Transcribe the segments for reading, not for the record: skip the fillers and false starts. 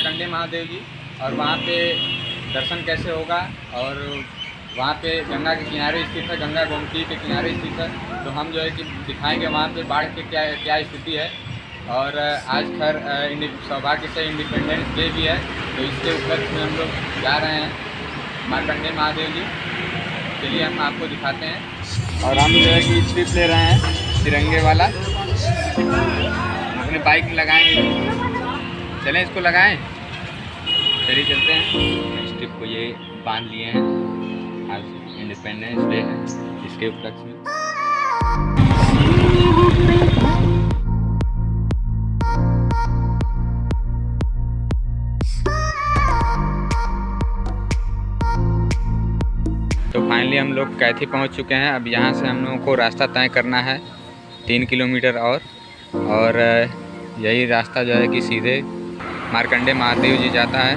मार्कंडे महादेव जी, और वहाँ पे दर्शन कैसे होगा। और वहाँ पे गंगा के किनारे स्थित है, गंगा गोमती के किनारे स्थित है। तो हम जो है कि दिखाएंगे वहाँ पे बाढ़ की क्या स्थिति है। और आज खैर सौभाग्य से इंडिपेंडेंस डे भी है, तो इसके उपलक्ष्य में हम लोग जा रहे हैं मार्कंडे महादेव जी। चलिए हम आपको दिखाते हैं। और हम जो है कि ट्रिप ले रहे हैं तिरंगे वाला, अपने बाइक में लगाएंगे। चलें इसको लगाएं, चलिए चलते हैं। इस ट्रिप को ये बांध लिए हैं, आज इंडिपेंडेंस डे है, इसके उपलक्ष्य में। तो फाइनली हम लोग कैथी पहुंच चुके हैं। अब यहाँ से हम लोगों को रास्ता तय करना है 3 किलोमीटर और यही रास्ता जो है कि सीधे मार्कंडे महादेव जी जाता है।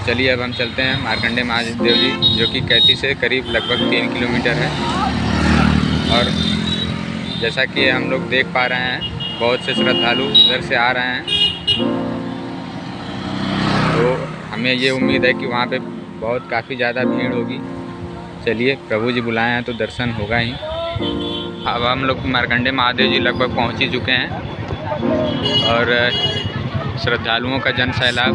चलिए अब हम चलते हैं मार्कंडे महादेव जी, जो कि कैथी से करीब लगभग 3 किलोमीटर है। और जैसा कि हम लोग देख पा रहे हैं, बहुत से श्रद्धालु इधर से आ रहे हैं। तो हमें ये उम्मीद है कि वहाँ पे काफ़ी ज़्यादा भीड़ होगी। चलिए, प्रभु जी बुलाए हैं तो दर्शन होगा ही। अब हम लोग मार्कंडे महादेव जी लगभग पहुँच ही चुके हैं और श्रद्धालुओं का जन सैलाब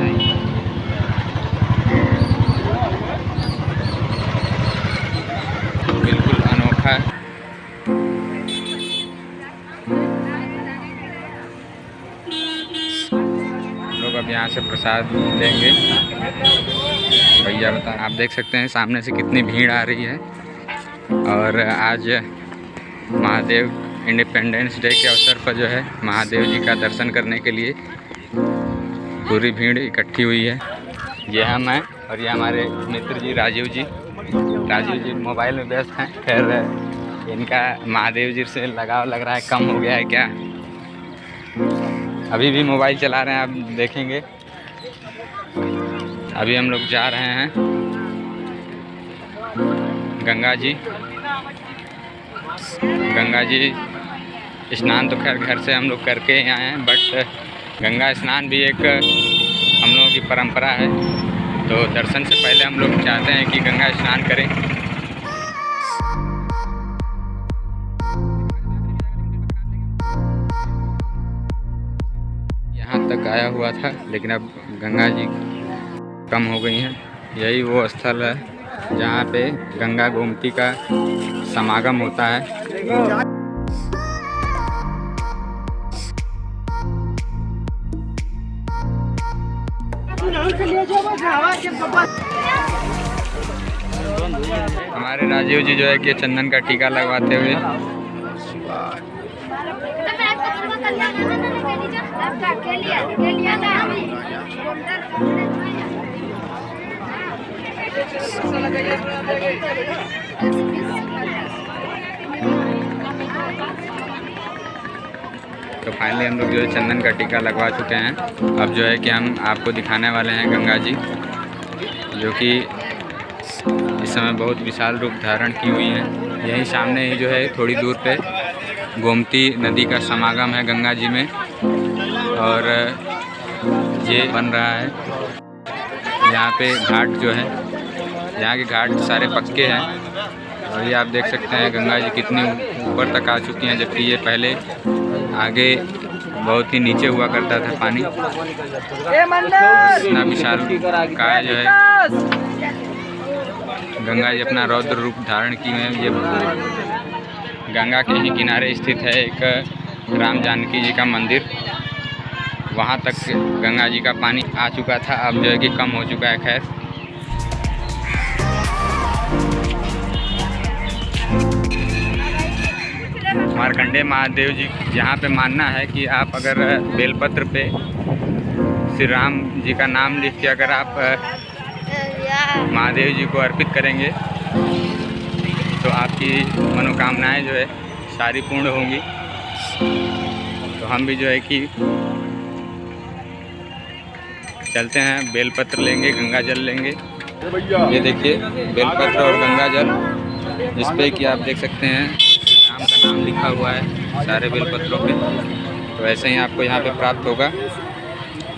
बिल्कुल अनोखा है। लोग अब यहाँ से प्रसाद लेंगे। भैया बता, आप देख सकते हैं सामने से कितनी भीड़ आ रही है। और आज महादेव इंडिपेंडेंस डे के अवसर पर जो है महादेव जी का दर्शन करने के लिए पूरी भीड़ इकट्ठी हुई है। ये हम हैं और ये हमारे मित्र जी राजीव जी मोबाइल में व्यस्त हैं। खैर इनका महादेव जी से लगाव लग रहा है कम हो गया है क्या। अभी भी मोबाइल चला रहे हैं, आप देखेंगे। अभी हम लोग जा रहे हैं गंगा जी स्नान। तो खैर घर से हम लोग करके ही आए हैं, बट गंगा स्नान भी एक हम लोगों की परंपरा है। तो दर्शन से पहले हम लोग चाहते हैं कि गंगा स्नान करें। यहाँ तक आया हुआ था, लेकिन अब गंगा जी कम हो गई हैं। यही वो स्थल है जहाँ पे गंगा गोमती का समागम होता है। हमारे राजीव जी जो है कि चंदन का टीका लगवाते हुए तो फाइनली हम लोग जो है चंदन का टीका लगवा चुके हैं। अब जो है कि हम आपको दिखाने वाले हैं गंगा जी, जो कि इस समय बहुत विशाल रूप धारण की हुई हैं। यहीं सामने ही जो है थोड़ी दूर पे गोमती नदी का समागम है गंगा जी में, और ये बन रहा है। यहाँ पे घाट जो है, यहाँ के घाट सारे पक्के हैं। और ये आप देख सकते हैं गंगा जी कितनी ऊपर तक आ चुकी हैं, जबकि ये पहले आगे बहुत ही नीचे हुआ करता था पानी। इतना विशाल काय जो है गंगा जी अपना रौद्र रूप धारण की है। ये गंगा के ही किनारे स्थित है एक राम जानकी जी का मंदिर। वहाँ तक गंगा जी का पानी आ चुका था, अब जो है कि कम हो चुका है। खैर मार्कंडे महादेव जी, यहाँ पे मानना है कि आप अगर बेलपत्र पे श्री राम जी का नाम लिख के अगर आप महादेव जी को अर्पित करेंगे तो आपकी मनोकामनाएं जो है सारी पूर्ण होंगी। तो हम भी जो है कि चलते हैं, बेलपत्र लेंगे, गंगा जल लेंगे। ये देखिए बेलपत्र और गंगा जल, जिस पे कि आप देख सकते हैं राम का नाम लिखा हुआ है सारे बेलपत्रों पे। तो ऐसे ही आपको यहाँ पे प्राप्त होगा।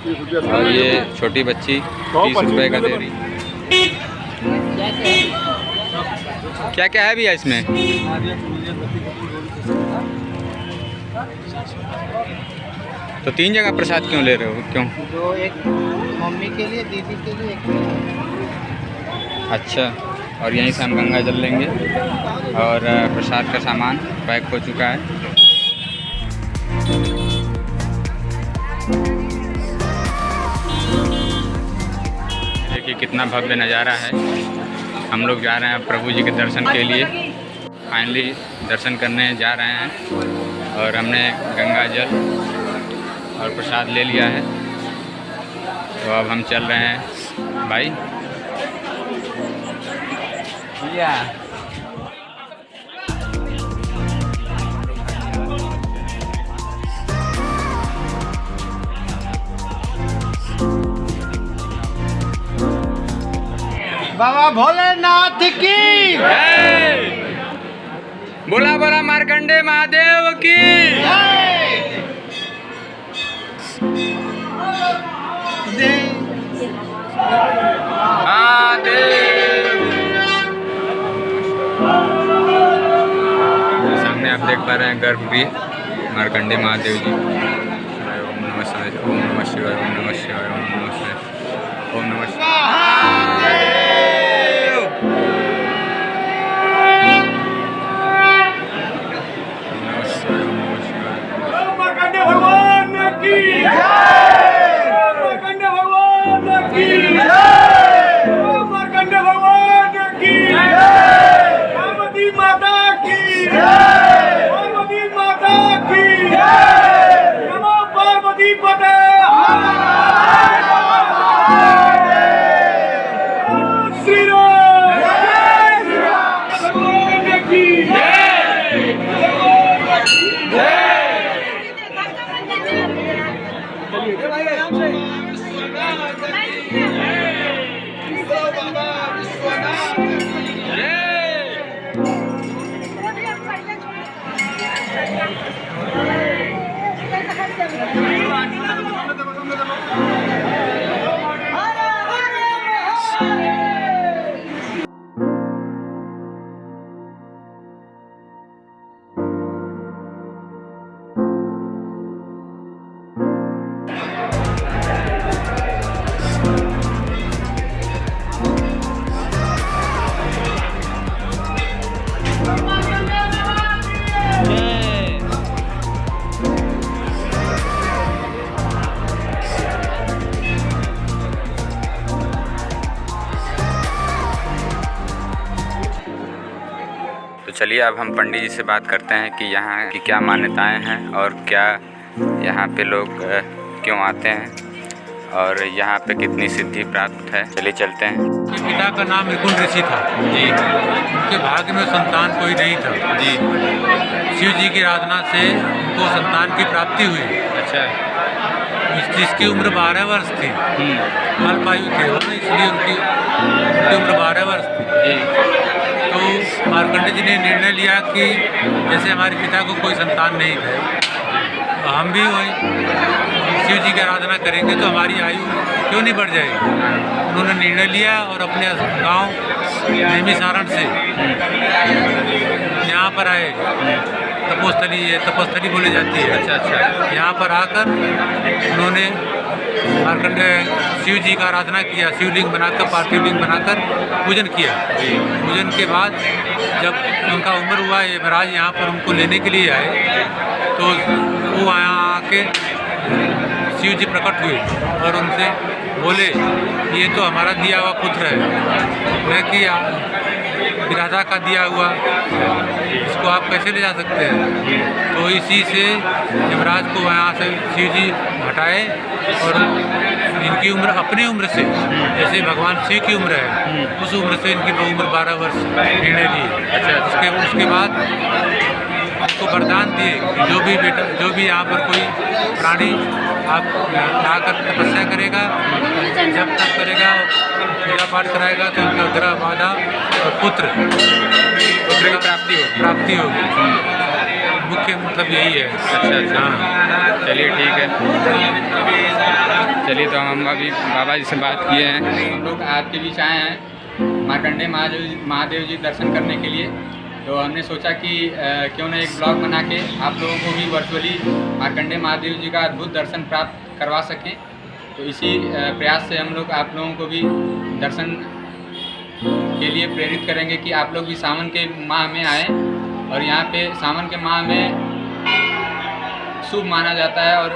और ये छोटी बच्ची 30 रुपये का दे रही। क्या क्या है भैया इसमें? तो 3 जगह प्रसाद क्यों ले रहे हो, क्यों? जो एक मम्मी के लिए, दीदी के लिए, एक। अच्छा, और यहीं से हम गंगा जल लेंगे और प्रसाद का सामान पैक हो चुका है। देखिए कितना भव्य नज़ारा है। हम लोग जा रहे हैं प्रभु जी के दर्शन के लिए। फाइनली दर्शन करने जा रहे हैं और हमने गंगा जल और प्रसाद ले लिया है। तो अब हम चल रहे हैं भाई। बाबा भोलेनाथ की जय। बोला बोला मार्कंडे महादेव की सामने आप देख पा रहे हैं गर्भगृह मार्कंडे महादेव जी। ओम नमः शिवाय, ओम नमः शिवाय, ओम नमः शिवाय, ओम नमः शिवाय, ओम नमः शिवाय। मार्कंडे भगवान की जय। मार्कंडे भगवान की जय। मार्कंडे भगवान की जय। पार्वती माता की जय। पार्वती माता की जय। नमो पार्वती पते श्री राम। भगवान की जय। तो चलिए अब हम पंडित जी से बात करते हैं कि यहाँ की क्या मान्यताएं हैं और क्या यहाँ पे लोग क्यों आते हैं और यहाँ पे कितनी सिद्धि प्राप्त है। चलिए चलते हैं। पिता का नाम निकुंज ऋषि था जी। उनके भाग्य में संतान कोई नहीं था जी। शिव जी की आराधना से उनको संतान की प्राप्ति हुई। अच्छा, जिसकी उम्र 12 वर्ष थी। अल्पायु थे वो, इसलिए उनकी उम्र 12 वर्ष थी। तो मार्कंडे जी ने निर्णय लिया कि जैसे हमारे पिता को कोई संतान नहीं थे, तो हम भी वही शिव जी की आराधना करेंगे तो हमारी आयु क्यों नहीं बढ़ जाएगी। उन्होंने निर्णय लिया और अपने गांव नेमिसारण से यहाँ पर आए। तपोस्थली है, तपस्थली बोली जाती है। अच्छा अच्छा। यहाँ पर आकर उन्होंने मार्कंडे शिव जी का आराधना किया। शिवलिंग बनाकर, पार्थिव लिंग बनाकर पूजन किया। पूजन के बाद जब उनका उम्र हुआ, यमराज यहाँ पर उनको लेने के लिए आए, तो वो यहाँ आके शिव जी प्रकट हुए और उनसे बोले ये तो हमारा दिया हुआ पुत्र है, मैं कि विधाता का दिया हुआ, इसको आप कैसे ले जा सकते हैं। तो इसी से यमराज को यहाँ से शिव जी हटाए और इनकी उम्र अपनी उम्र से, जैसे भगवान शिव की उम्र है उस उम्र से इनकी उम्र 12 वर्ष निर्णय लिए। अच्छा, उसके बाद उसको वरदान दिए कि जो भी यहाँ पर कोई प्राणी आप आकर तपस्या करेगा, जब तक करेगा, पूजा पाठ कराएगा तो उनका ग्रह बाधा और पुत्र की प्राप्ति होगी। मुख्य मतलब यही है। अच्छा अच्छा, हाँ चलिए ठीक है। चलिए, तो हम अभी बाबा जी से बात किए हैं। हम लोग आपके बीच आए हैं मार्कंडेय महादेव जी दर्शन करने के लिए। तो हमने सोचा कि क्यों ना एक ब्लॉग बना के आप लोगों को भी वर्चुअली मार्कंडेय महादेव जी का अद्भुत दर्शन प्राप्त करवा सकें। तो इसी प्रयास से हम लोग आप लोगों को भी दर्शन के लिए प्रेरित करेंगे कि आप लोग भी सावन के माह में आएँ। और यहाँ पे सावन के माह में शुभ माना जाता है और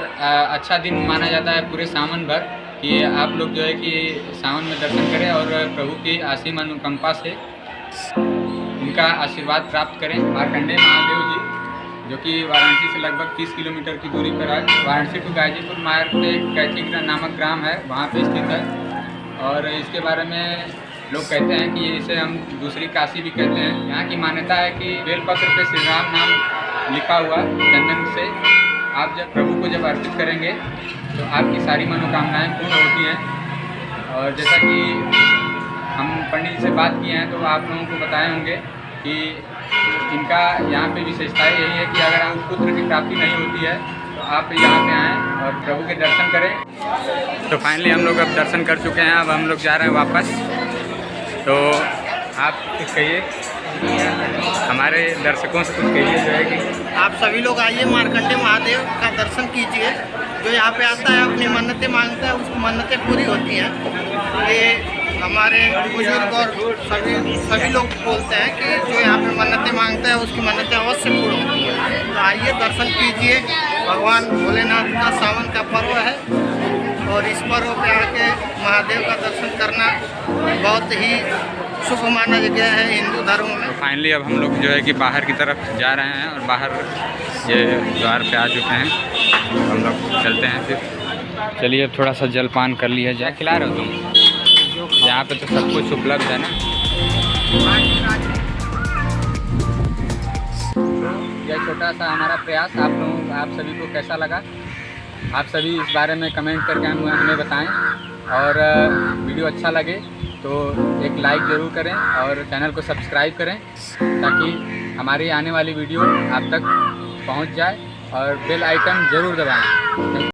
अच्छा दिन माना जाता है पूरे सावन भर, कि आप लोग जो है कि सावन में दर्शन करें और प्रभु की असीम अनुकंपा से उनका आशीर्वाद प्राप्त करें। मार्कंडेय महादेव जी जो कि वाराणसी से लगभग 30 किलोमीटर की दूरी पर है, वाराणसी टू गाजीपुर मार्ग पे कैथी नामक ग्राम है, वहाँ पे स्थित है। और इसके बारे में लोग कहते हैं कि इसे हम दूसरी काशी भी कहते हैं। यहाँ की मान्यता है कि बेलपत्र पे श्री राम नाम लिखा हुआ चंदन से आप जब प्रभु को जब अर्पित करेंगे तो आपकी सारी मनोकामनाएं पूर्ण होती हैं। और जैसा कि हम पंडित जी से बात किए हैं तो आप लोगों को बताए होंगे कि इनका यहाँ पे विशेषताएँ यही है कि अगर आपको पुत्र की प्राप्ति नहीं होती है तो आप यहाँ पे आएँ और प्रभु के दर्शन करें। तो फाइनली हम लोग अब दर्शन कर चुके हैं, अब हम लोग जा रहे हैं वापस। तो आप कुछ कहिए, हमारे दर्शकों से कुछ कहिए जो है कि आप सभी लोग आइए, मार्कंडेय महादेव का दर्शन कीजिए। जो यहाँ पे आता है अपनी मन्नतें मांगता है, उसकी मन्नतें पूरी होती हैं। ये हमारे बुजुर्ग और सभी लोग बोलते हैं कि जो यहाँ पे मन्नतें मांगता है उसकी मन्नतें अवश्य पूर्ण होती हैं। तो आइए दर्शन कीजिए। भगवान भोलेनाथ का सावन का पर्व है और इस पर्व पे आके महादेव का दर्शन करना बहुत ही शुभ माना गया है हिंदू धर्म में। तो फाइनली अब हम लोग जो है कि बाहर की तरफ जा रहे हैं और बाहर ये द्वार पे आ चुके हैं। तो हम लोग चलते हैं फिर। चलिए, अब थोड़ा सा जलपान कर लिया जाए। खिला रहे हो तुम? यहाँ पे तो सब कुछ उपलब्ध है ना। यह छोटा सा हमारा प्रयास आप सभी को कैसा लगा, आप सभी इस बारे में कमेंट करके हमें बताएं। और वीडियो अच्छा लगे तो एक लाइक ज़रूर करें और चैनल को सब्सक्राइब करें ताकि हमारी आने वाली वीडियो आप तक पहुंच जाए, और बेल आइकन ज़रूर दबाएं।